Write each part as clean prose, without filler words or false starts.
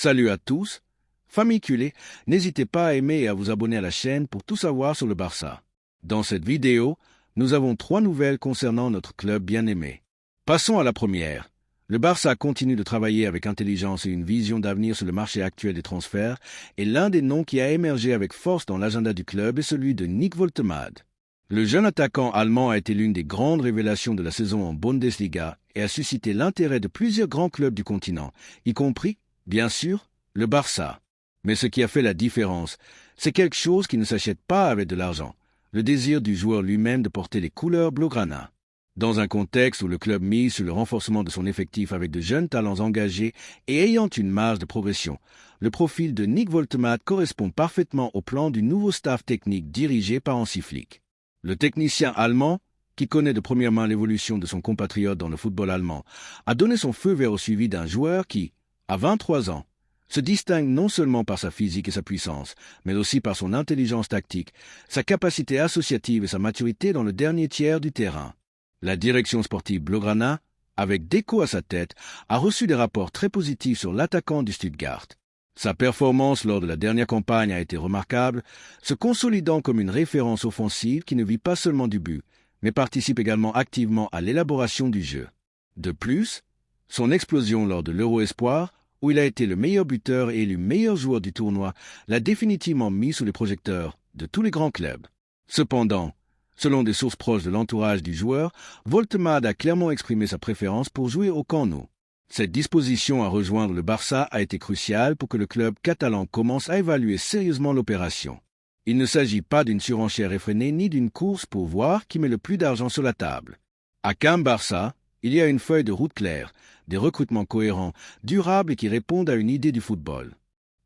Salut à tous. Famille culée, n'hésitez pas à aimer et à vous abonner à la chaîne pour tout savoir sur le Barça. Dans cette vidéo, nous avons 3 nouvelles concernant notre club bien-aimé. Passons à la première. Le Barça continue de travailler avec intelligence et une vision d'avenir sur le marché actuel des transferts, et l'un des noms qui a émergé avec force dans l'agenda du club est celui de Nick Woltemade. Le jeune attaquant allemand a été l'une des grandes révélations de la saison en Bundesliga et a suscité l'intérêt de plusieurs grands clubs du continent, y compris, bien sûr, le Barça. Mais ce qui a fait la différence, c'est quelque chose qui ne s'achète pas avec de l'argent, le désir du joueur lui-même de porter les couleurs blaugrana. Dans un contexte où le club mise sur le renforcement de son effectif avec de jeunes talents engagés et ayant une marge de progression, le profil de Nick Woltemade correspond parfaitement au plan du nouveau staff technique dirigé par Hansi Flick. Le technicien allemand, qui connaît de première main l'évolution de son compatriote dans le football allemand, a donné son feu vert au suivi d'un joueur qui, à 23 ans, se distingue non seulement par sa physique et sa puissance, mais aussi par son intelligence tactique, sa capacité associative et sa maturité dans le dernier tiers du terrain. La direction sportive blaugrana, avec Deco à sa tête, a reçu des rapports très positifs sur l'attaquant du Stuttgart. Sa performance lors de la dernière campagne a été remarquable, se consolidant comme une référence offensive qui ne vit pas seulement du but, mais participe également activement à l'élaboration du jeu. De plus, son explosion lors de l'Euro Espoir, où il a été le meilleur buteur et élu meilleur joueur du tournoi, l'a définitivement mis sous les projecteurs de tous les grands clubs. Cependant, selon des sources proches de l'entourage du joueur, Woltemade a clairement exprimé sa préférence pour jouer au Camp Nou. Cette disposition à rejoindre le Barça a été cruciale pour que le club catalan commence à évaluer sérieusement l'opération. Il ne s'agit pas d'une surenchère effrénée ni d'une course pour voir qui met le plus d'argent sur la table. À Camp Barça, il y a une feuille de route claire, des recrutements cohérents, durables et qui répondent à une idée du football.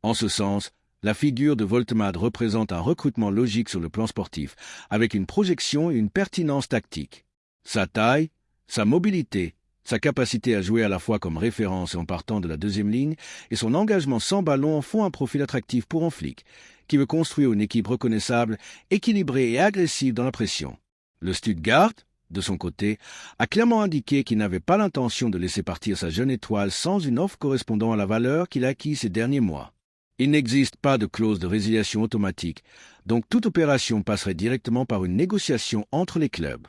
En ce sens, la figure de Woltemade représente un recrutement logique sur le plan sportif, avec une projection et une pertinence tactique. Sa taille, sa mobilité, sa capacité à jouer à la fois comme référence et en partant de la deuxième ligne, et son engagement sans ballon en font un profil attractif pour Flick, qui veut construire une équipe reconnaissable, équilibrée et agressive dans la pression. Le Stuttgart, de son côté, a clairement indiqué qu'il n'avait pas l'intention de laisser partir sa jeune étoile sans une offre correspondant à la valeur qu'il a acquise ces derniers mois. Il n'existe pas de clause de résiliation automatique, donc toute opération passerait directement par une négociation entre les clubs.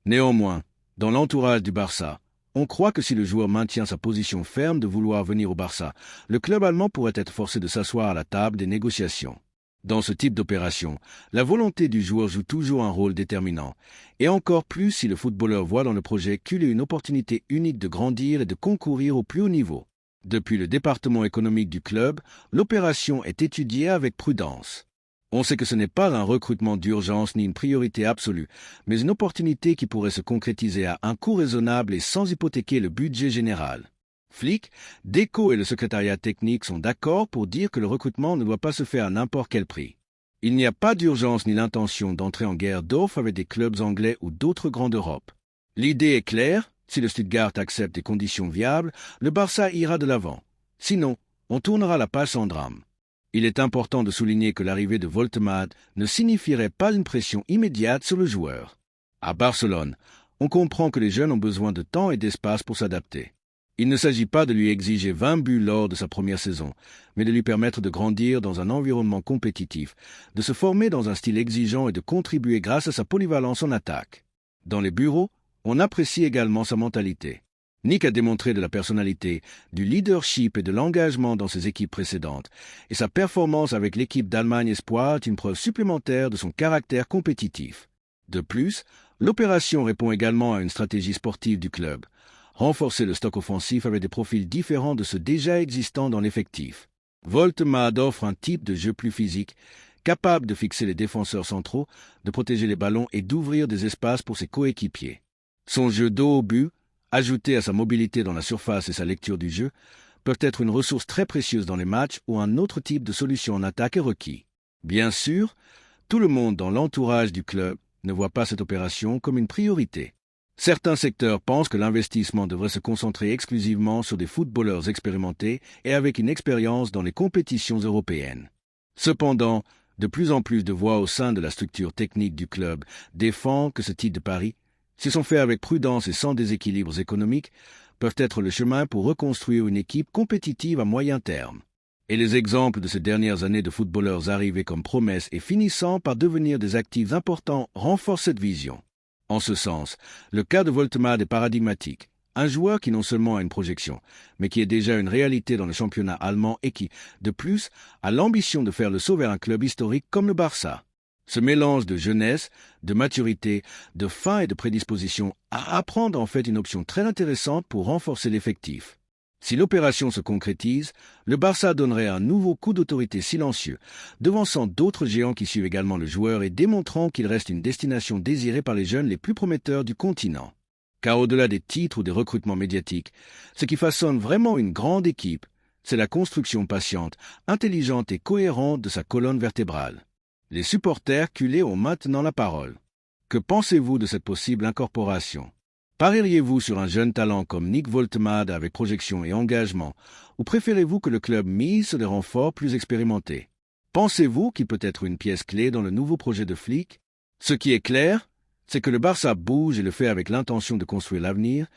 Néanmoins, dans l'entourage du Barça, on croit que si le joueur maintient sa position ferme de vouloir venir au Barça, le club allemand pourrait être forcé de s'asseoir à la table des négociations. Dans ce type d'opération, la volonté du joueur joue toujours un rôle déterminant, et encore plus si le footballeur voit dans le projet qu'il ait une opportunité unique de grandir et de concourir au plus haut niveau. Depuis le département économique du club, l'opération est étudiée avec prudence. On sait que ce n'est pas un recrutement d'urgence ni une priorité absolue, mais une opportunité qui pourrait se concrétiser à un coût raisonnable et sans hypothéquer le budget général. Flick, Deco et le secrétariat technique sont d'accord pour dire que le recrutement ne doit pas se faire à n'importe quel prix. Il n'y a pas d'urgence ni l'intention d'entrer en guerre d'offres avec des clubs anglais ou d'autres grands d'Europe. L'idée est claire, si le Stuttgart accepte des conditions viables, le Barça ira de l'avant. Sinon, on tournera la page sans drame. Il est important de souligner que l'arrivée de Woltemade ne signifierait pas une pression immédiate sur le joueur. À Barcelone, on comprend que les jeunes ont besoin de temps et d'espace pour s'adapter. Il ne s'agit pas de lui exiger 20 buts lors de sa première saison, mais de lui permettre de grandir dans un environnement compétitif, de se former dans un style exigeant et de contribuer grâce à sa polyvalence en attaque. Dans les bureaux, on apprécie également sa mentalité. Nick a démontré de la personnalité, du leadership et de l'engagement dans ses équipes précédentes, et sa performance avec l'équipe d'Allemagne Espoir est une preuve supplémentaire de son caractère compétitif. De plus, l'opération répond également à une stratégie sportive du club. Renforcer le stock offensif avec des profils différents de ceux déjà existants dans l'effectif. Woltemade offre un type de jeu plus physique, capable de fixer les défenseurs centraux, de protéger les ballons et d'ouvrir des espaces pour ses coéquipiers. Son jeu dos au but, ajouté à sa mobilité dans la surface et sa lecture du jeu, peuvent être une ressource très précieuse dans les matchs où un autre type de solution en attaque est requis. Bien sûr, tout le monde dans l'entourage du club ne voit pas cette opération comme une priorité. Certains secteurs pensent que l'investissement devrait se concentrer exclusivement sur des footballeurs expérimentés et avec une expérience dans les compétitions européennes. Cependant, de plus en plus de voix au sein de la structure technique du club défendent que ce type de pari, s'ils sont faits avec prudence et sans déséquilibres économiques, peuvent être le chemin pour reconstruire une équipe compétitive à moyen terme. Et les exemples de ces dernières années de footballeurs arrivés comme promesses et finissant par devenir des actifs importants renforcent cette vision. En ce sens, le cas de Voltemade est paradigmatique. Un joueur qui non seulement a une projection, mais qui est déjà une réalité dans le championnat allemand et qui, de plus, a l'ambition de faire le saut vers un club historique comme le Barça. Ce mélange de jeunesse, de maturité, de fin et de prédisposition à apprendre en fait une option très intéressante pour renforcer l'effectif. Si l'opération se concrétise, le Barça donnerait un nouveau coup d'autorité silencieux, devançant d'autres géants qui suivent également le joueur et démontrant qu'il reste une destination désirée par les jeunes les plus prometteurs du continent. Car au-delà des titres ou des recrutements médiatiques, ce qui façonne vraiment une grande équipe, c'est la construction patiente, intelligente et cohérente de sa colonne vertébrale. Les supporters culés ont maintenant la parole. Que pensez-vous de cette possible incorporation? Parieriez-vous sur un jeune talent comme Nick Voltemade avec projection et engagement, ou préférez-vous que le club mise sur des renforts plus expérimentés? Pensez-vous qu'il peut être une pièce clé dans le nouveau projet de Flick? Ce qui est clair, c'est que le Barça bouge et le fait avec l'intention de construire l'avenir,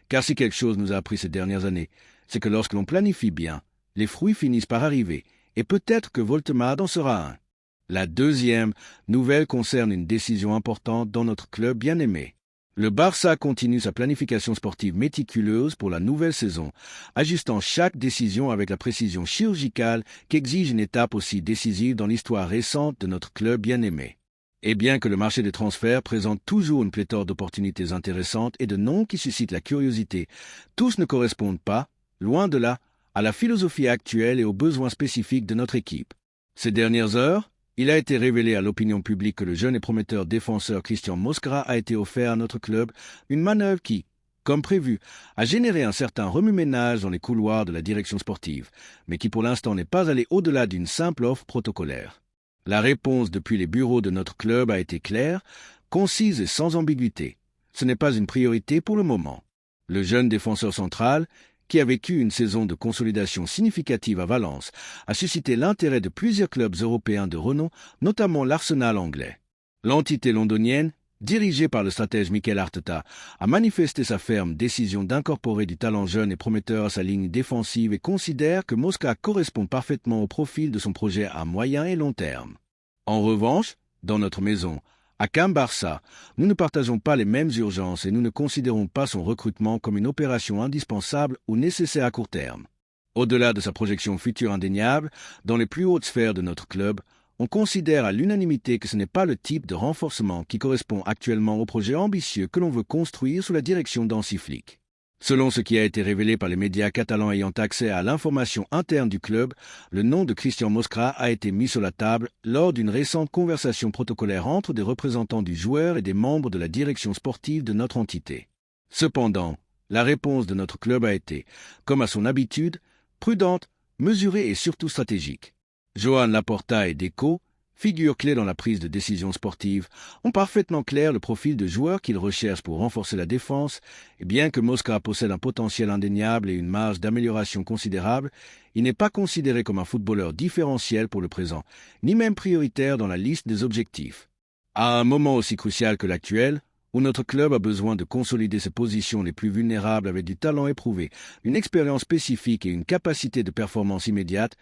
car si quelque chose nous a appris ces dernières années, c'est que lorsque l'on planifie bien, les fruits finissent par arriver, et peut-être que Voltemade en sera un. La deuxième nouvelle concerne une décision importante dans notre club bien-aimé. Le Barça continue sa planification sportive méticuleuse pour la nouvelle saison, ajustant chaque décision avec la précision chirurgicale qu'exige une étape aussi décisive dans l'histoire récente de notre club bien-aimé. Et bien que le marché des transferts présente toujours une pléthore d'opportunités intéressantes et de noms qui suscitent la curiosité, tous ne correspondent pas, loin de là, à la philosophie actuelle et aux besoins spécifiques de notre équipe. Ces dernières heures, il a été révélé à l'opinion publique que le jeune et prometteur défenseur Christian Mosquera a été offert à notre club, une manœuvre qui, comme prévu, a généré un certain remue-ménage dans les couloirs de la direction sportive, mais qui pour l'instant n'est pas allé au-delà d'une simple offre protocolaire. La réponse depuis les bureaux de notre club a été claire, concise et sans ambiguïté. Ce n'est pas une priorité pour le moment. Le jeune défenseur central, qui a vécu une saison de consolidation significative à Valence, a suscité l'intérêt de plusieurs clubs européens de renom, notamment l'Arsenal anglais. L'entité londonienne, dirigée par le stratège Mikel Arteta, a manifesté sa ferme décision d'incorporer du talent jeune et prometteur à sa ligne défensive et considère que Mosca correspond parfaitement au profil de son projet à moyen et long terme. En revanche, dans notre maison, à Camp Barça, nous ne partageons pas les mêmes urgences et nous ne considérons pas son recrutement comme une opération indispensable ou nécessaire à court terme. Au-delà de sa projection future indéniable, dans les plus hautes sphères de notre club, on considère à l'unanimité que ce n'est pas le type de renforcement qui correspond actuellement au projet ambitieux que l'on veut construire sous la direction d'Hansi Flick. Selon ce qui a été révélé par les médias catalans ayant accès à l'information interne du club, le nom de Christian Mosquera a été mis sur la table lors d'une récente conversation protocolaire entre des représentants du joueur et des membres de la direction sportive de notre entité. Cependant, la réponse de notre club a été, comme à son habitude, prudente, mesurée et surtout stratégique. Joan Laporta et Deco, figures clés dans la prise de décision sportive, ont parfaitement clair le profil de joueur qu'ils recherchent pour renforcer la défense, et bien que Mosquera possède un potentiel indéniable et une marge d'amélioration considérable, il n'est pas considéré comme un footballeur différentiel pour le présent, ni même prioritaire dans la liste des objectifs. À un moment aussi crucial que l'actuel, où notre club a besoin de consolider ses positions les plus vulnérables avec du talent éprouvé, une expérience spécifique et une capacité de performance immédiate,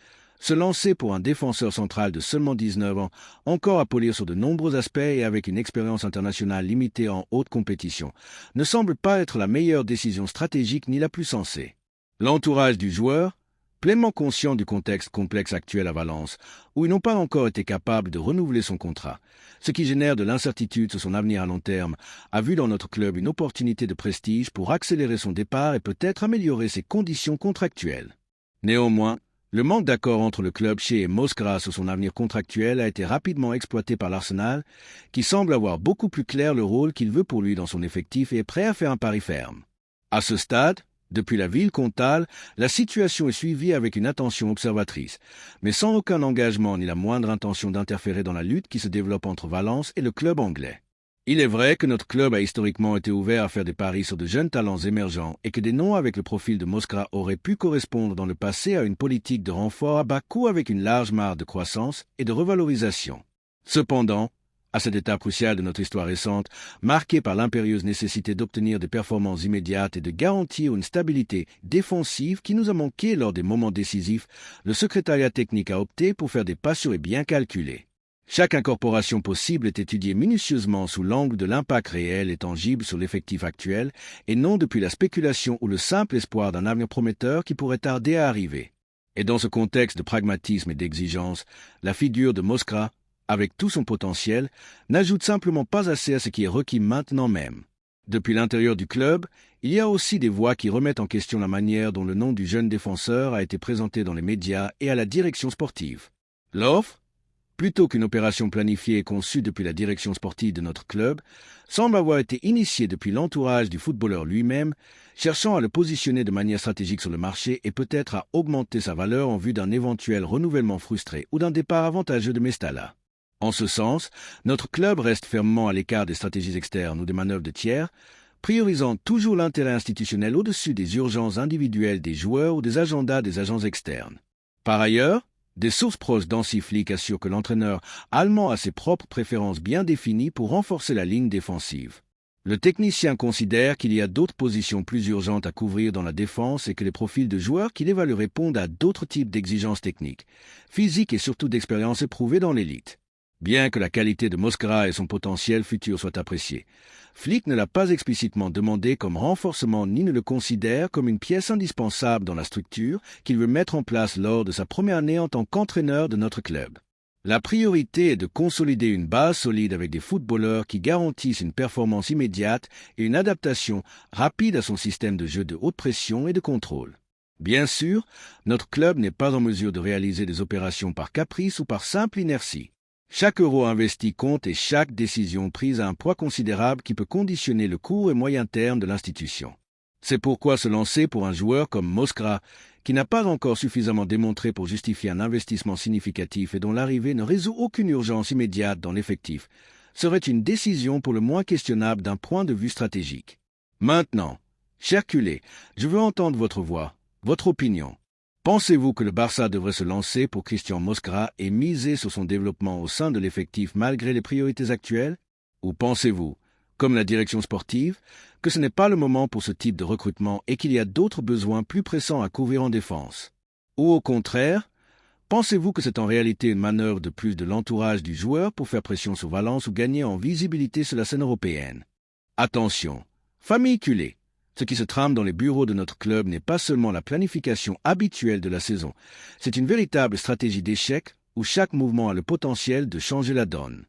se lancer pour un défenseur central de seulement 19 ans, encore à polir sur de nombreux aspects et avec une expérience internationale limitée en haute compétition, ne semble pas être la meilleure décision stratégique ni la plus sensée. L'entourage du joueur, pleinement conscient du contexte complexe actuel à Valence, où ils n'ont pas encore été capables de renouveler son contrat, ce qui génère de l'incertitude sur son avenir à long terme, a vu dans notre club une opportunité de prestige pour accélérer son départ et peut-être améliorer ses conditions contractuelles. Néanmoins, le manque d'accord entre le club chez et Mosquera sur son avenir contractuel a été rapidement exploité par l'Arsenal, qui semble avoir beaucoup plus clair le rôle qu'il veut pour lui dans son effectif et est prêt à faire un pari ferme. À ce stade, depuis la ville comtale, la situation est suivie avec une attention observatrice, mais sans aucun engagement ni la moindre intention d'interférer dans la lutte qui se développe entre Valence et le club anglais. Il est vrai que notre club a historiquement été ouvert à faire des paris sur de jeunes talents émergents et que des noms avec le profil de Mosquera auraient pu correspondre dans le passé à une politique de renfort à bas coût avec une large marge de croissance et de revalorisation. Cependant, À cette étape cruciale de notre histoire récente, marquée par l'impérieuse nécessité d'obtenir des performances immédiates et de garantir une stabilité défensive qui nous a manqué lors des moments décisifs, le secrétariat technique a opté pour faire des pas sûrs et bien calculés. Chaque incorporation possible est étudiée minutieusement sous l'angle de l'impact réel et tangible sur l'effectif actuel, et non depuis la spéculation ou le simple espoir d'un avenir prometteur qui pourrait tarder à arriver. Et dans ce contexte de pragmatisme et d'exigence, la figure de Moskra, avec tout son potentiel, n'ajoute simplement pas assez à ce qui est requis maintenant même. Depuis l'intérieur du club, il y a aussi des voix qui remettent en question la manière dont le nom du jeune défenseur a été présenté dans les médias et à la direction sportive. L'offre, plutôt qu'une opération planifiée et conçue depuis la direction sportive de notre club, semble avoir été initiée depuis l'entourage du footballeur lui-même, cherchant à le positionner de manière stratégique sur le marché et peut-être à augmenter sa valeur en vue d'un éventuel renouvellement frustré ou d'un départ avantageux de Mestalla. En ce sens, notre club reste fermement à l'écart des stratégies externes ou des manœuvres de tiers, priorisant toujours l'intérêt institutionnel au-dessus des urgences individuelles des joueurs ou des agendas des agents externes. Par ailleurs, des sources proches d'Hansi Flick assurent que l'entraîneur allemand a ses propres préférences bien définies pour renforcer la ligne défensive. Le technicien considère qu'il y a d'autres positions plus urgentes à couvrir dans la défense et que les profils de joueurs qu'il évalue répondent à d'autres types d'exigences techniques, physiques et surtout d'expérience éprouvée dans l'élite. Bien que la qualité de Moskra et son potentiel futur soient appréciés, Flick ne l'a pas explicitement demandé comme renforcement ni ne le considère comme une pièce indispensable dans la structure qu'il veut mettre en place lors de sa première année en tant qu'entraîneur de notre club. La priorité est de consolider une base solide avec des footballeurs qui garantissent une performance immédiate et une adaptation rapide à son système de jeu de haute pression et de contrôle. Bien sûr, notre club n'est pas en mesure de réaliser des opérations par caprice ou par simple inertie. Chaque euro investi compte et chaque décision prise a un poids considérable qui peut conditionner le court et moyen terme de l'institution. C'est pourquoi se lancer pour un joueur comme Moskra, qui n'a pas encore suffisamment démontré pour justifier un investissement significatif et dont l'arrivée ne résout aucune urgence immédiate dans l'effectif, serait une décision pour le moins questionnable d'un point de vue stratégique. Maintenant, cher Culé, je veux entendre votre voix, votre opinion. Pensez-vous que le Barça devrait se lancer pour Christian Moskra et miser sur son développement au sein de l'effectif malgré les priorités actuelles? Ou pensez-vous, comme la direction sportive, que ce n'est pas le moment pour ce type de recrutement et qu'il y a d'autres besoins plus pressants à couvrir en défense? Ou au contraire, pensez-vous que c'est en réalité une manœuvre de plus de l'entourage du joueur pour faire pression sur Valence ou gagner en visibilité sur la scène européenne? Attention, famille Culé! Ce qui se trame dans les bureaux de notre club n'est pas seulement la planification habituelle de la saison, c'est une véritable stratégie d'échec où chaque mouvement a le potentiel de changer la donne.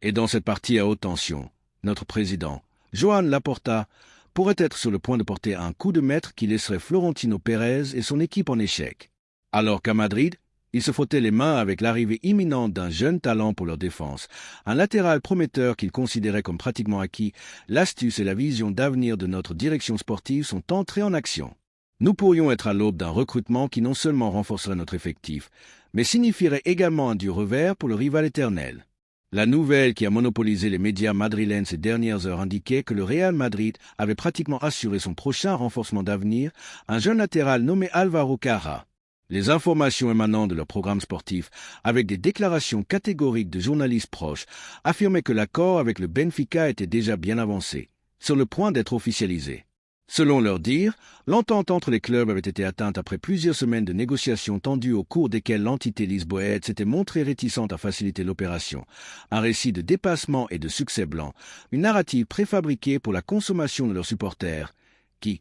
Et dans cette partie à haute tension, notre président, Joan Laporta, pourrait être sur le point de porter un coup de maître qui laisserait Florentino Pérez et son équipe en échec. Alors qu'à Madrid, ils se frottaient les mains avec l'arrivée imminente d'un jeune talent pour leur défense, un latéral prometteur qu'ils considéraient comme pratiquement acquis, l'astuce et la vision d'avenir de notre direction sportive sont entrées en action. Nous pourrions être à l'aube d'un recrutement qui non seulement renforcerait notre effectif, mais signifierait également un dur revers pour le rival éternel. La nouvelle qui a monopolisé les médias madrilènes ces dernières heures indiquait que le Real Madrid avait pratiquement assuré son prochain renforcement d'avenir, un jeune latéral nommé Álvaro Carra. Les informations émanant de leur programme sportif, avec des déclarations catégoriques de journalistes proches, affirmaient que l'accord avec le Benfica était déjà bien avancé, sur le point d'être officialisé. Selon leur dire, l'entente entre les clubs avait été atteinte après plusieurs semaines de négociations tendues au cours desquelles l'entité lisboète s'était montrée réticente à faciliter l'opération. Un récit de dépassement et de succès blanc, une narrative préfabriquée pour la consommation de leurs supporters, qui,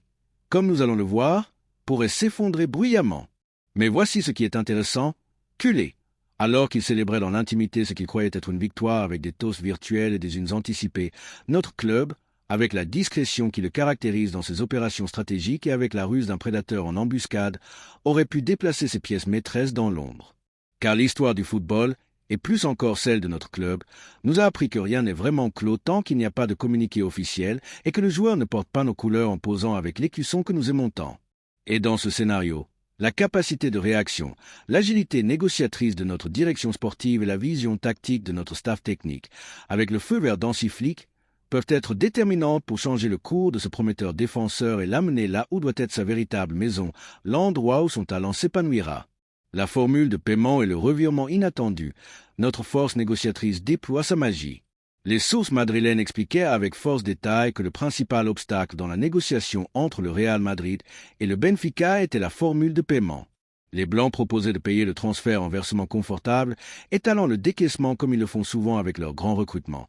comme nous allons le voir, pourrait s'effondrer bruyamment. Mais voici ce qui est intéressant, Culé. Alors qu'ils célébraient dans l'intimité ce qu'ils croyaient être une victoire avec des toasts virtuels et des unes anticipées, notre club, avec la discrétion qui le caractérise dans ses opérations stratégiques et avec la ruse d'un prédateur en embuscade, aurait pu déplacer ses pièces maîtresses dans l'ombre. Car l'histoire du football, et plus encore celle de notre club, nous a appris que rien n'est vraiment clos tant qu'il n'y a pas de communiqué officiel et que le joueur ne porte pas nos couleurs en posant avec l'écusson que nous aimons tant. Et dans ce scénario, la capacité de réaction, l'agilité négociatrice de notre direction sportive et la vision tactique de notre staff technique, avec le feu vert d'Hansi Flick, peuvent être déterminantes pour changer le cours de ce prometteur défenseur et l'amener là où doit être sa véritable maison, l'endroit où son talent s'épanouira. La formule de paiement et le revirement inattendu, notre force négociatrice déploie sa magie. Les sources madrilènes expliquaient avec force détail que le principal obstacle dans la négociation entre le Real Madrid et le Benfica était la formule de paiement. Les Blancs proposaient de payer le transfert en versement confortable, étalant le décaissement comme ils le font souvent avec leurs grands recrutements,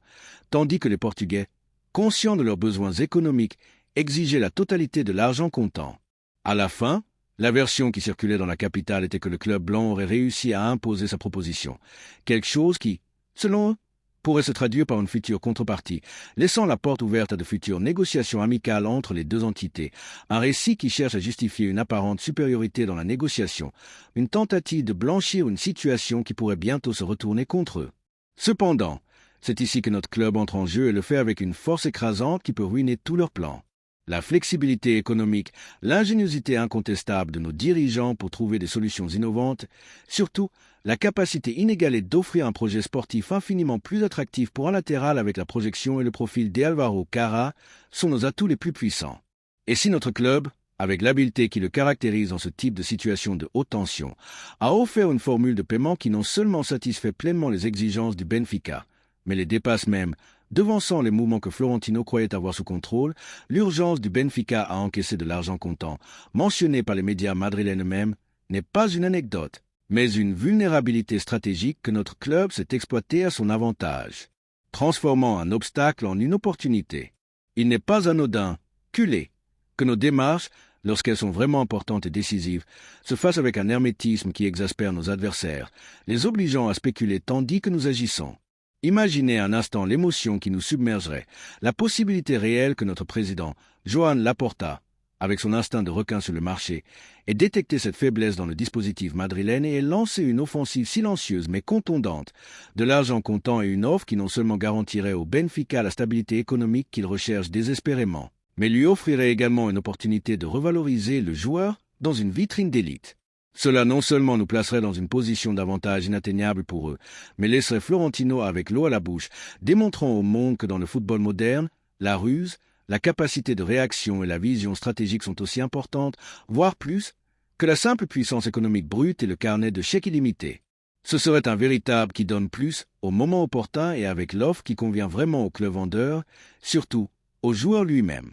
tandis que les Portugais, conscients de leurs besoins économiques, exigeaient la totalité de l'argent comptant. À la fin, la version qui circulait dans la capitale était que le club blanc aurait réussi à imposer sa proposition, quelque chose qui, selon eux, pourrait se traduire par une future contrepartie, laissant la porte ouverte à de futures négociations amicales entre les deux entités, un récit qui cherche à justifier une apparente supériorité dans la négociation, une tentative de blanchir une situation qui pourrait bientôt se retourner contre eux. Cependant, c'est ici que notre club entre en jeu et le fait avec une force écrasante qui peut ruiner tous leurs plans. La flexibilité économique, l'ingéniosité incontestable de nos dirigeants pour trouver des solutions innovantes, surtout la capacité inégalée d'offrir un projet sportif infiniment plus attractif pour un latéral avec la projection et le profil d'Álvaro Carrà sont nos atouts les plus puissants. Et si notre club, avec l'habileté qui le caractérise dans ce type de situation de haute tension, a offert une formule de paiement qui non seulement satisfait pleinement les exigences du Benfica, mais les dépasse même, devançant les mouvements que Florentino croyait avoir sous contrôle, l'urgence du Benfica à encaisser de l'argent comptant, mentionnée par les médias madrilènes eux-mêmes, n'est pas une anecdote, mais une vulnérabilité stratégique que notre club s'est exploitée à son avantage, transformant un obstacle en une opportunité. Il n'est pas anodin, culé, que nos démarches, lorsqu'elles sont vraiment importantes et décisives, se fassent avec un hermétisme qui exaspère nos adversaires, les obligeant à spéculer tandis que nous agissons. Imaginez un instant l'émotion qui nous submergerait, la possibilité réelle que notre président, Joan Laporta, avec son instinct de requin sur le marché, ait détecté cette faiblesse dans le dispositif madrilène et ait lancé une offensive silencieuse mais contondante, de l'argent comptant et une offre qui non seulement garantirait au Benfica la stabilité économique qu'il recherche désespérément, mais lui offrirait également une opportunité de revaloriser le joueur dans une vitrine d'élite. Cela non seulement nous placerait dans une position d'avantage inatteignable pour eux, mais laisserait Florentino avec l'eau à la bouche, démontrant au monde que dans le football moderne, la ruse, la capacité de réaction et la vision stratégique sont aussi importantes, voire plus, que la simple puissance économique brute et le carnet de chèques illimité. Ce serait un véritable qui donne plus au moment opportun et avec l'offre qui convient vraiment au club vendeur, surtout au joueur lui-même.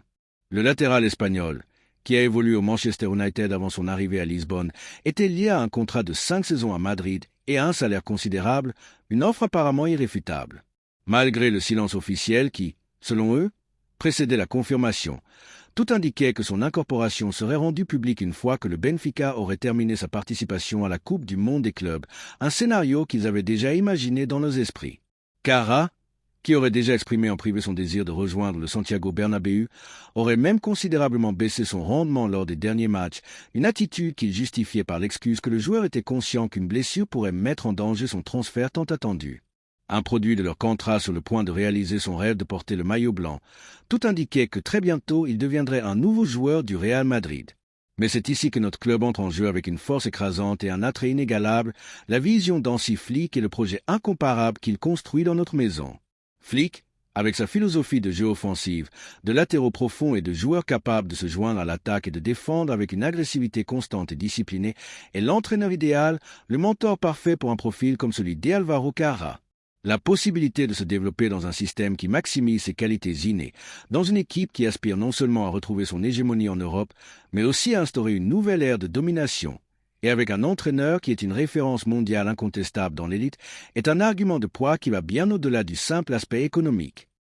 Le latéral espagnol, qui a évolué au Manchester United avant son arrivée à Lisbonne, était lié à un contrat de 5 saisons à Madrid et à un salaire considérable, une offre apparemment irréfutable. Malgré le silence officiel qui, selon eux, précédait la confirmation, tout indiquait que son incorporation serait rendue publique une fois que le Benfica aurait terminé sa participation à la Coupe du Monde des clubs, un scénario qu'ils avaient déjà imaginé dans leurs esprits. Carrà, qui aurait déjà exprimé en privé son désir de rejoindre le Santiago Bernabéu, aurait même considérablement baissé son rendement lors des derniers matchs, une attitude qu'il justifiait par l'excuse que le joueur était conscient qu'une blessure pourrait mettre en danger son transfert tant attendu. Un produit de leur contrat sur le point de réaliser son rêve de porter le maillot blanc, tout indiquait que très bientôt il deviendrait un nouveau joueur du Real Madrid. Mais c'est ici que notre club entre en jeu avec une force écrasante et un attrait inégalable, la vision d'Hansi Flick et le projet incomparable qu'il construit dans notre maison. Flick, avec sa philosophie de jeu offensive, de latéraux profonds et de joueurs capables de se joindre à l'attaque et de défendre avec une agressivité constante et disciplinée, est l'entraîneur idéal, le mentor parfait pour un profil comme celui d'Álvaro Carrà. La possibilité de se développer dans un système qui maximise ses qualités innées, dans une équipe qui aspire non seulement à retrouver son hégémonie en Europe, mais aussi à instaurer une nouvelle ère de domination, et avec un entraîneur qui est une référence mondiale incontestable dans l'élite, est un argument de poids qui va bien au-delà du simple aspect économique.